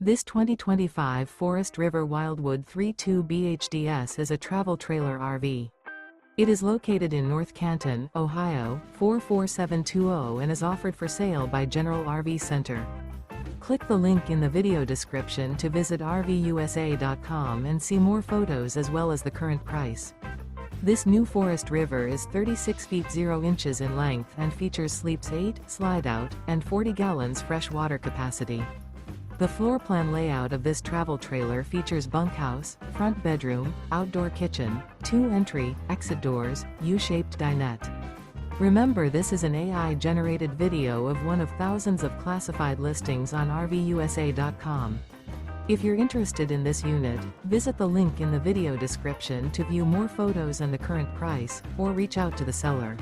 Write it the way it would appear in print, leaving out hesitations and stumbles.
This 2025 Forest River Wildwood 3.2 BHDS is a travel trailer RV. It is located in North Canton, Ohio, 44720 and is offered for sale by General RV Center. Click the link in the video description to visit RVUSA.com and see more photos as well as the current price. This new Forest River is 36 feet 0 inches in length and features sleeps 8, slide-out, and 40 gallons fresh water capacity. The floor plan layout of this travel trailer features bunkhouse, front bedroom, outdoor kitchen, 2 entry, exit doors, U-shaped dinette. Remember, this is an AI-generated video of one of thousands of classified listings on RVUSA.com. If you're interested in this unit, visit the link in the video description to view more photos and the current price, or reach out to the seller.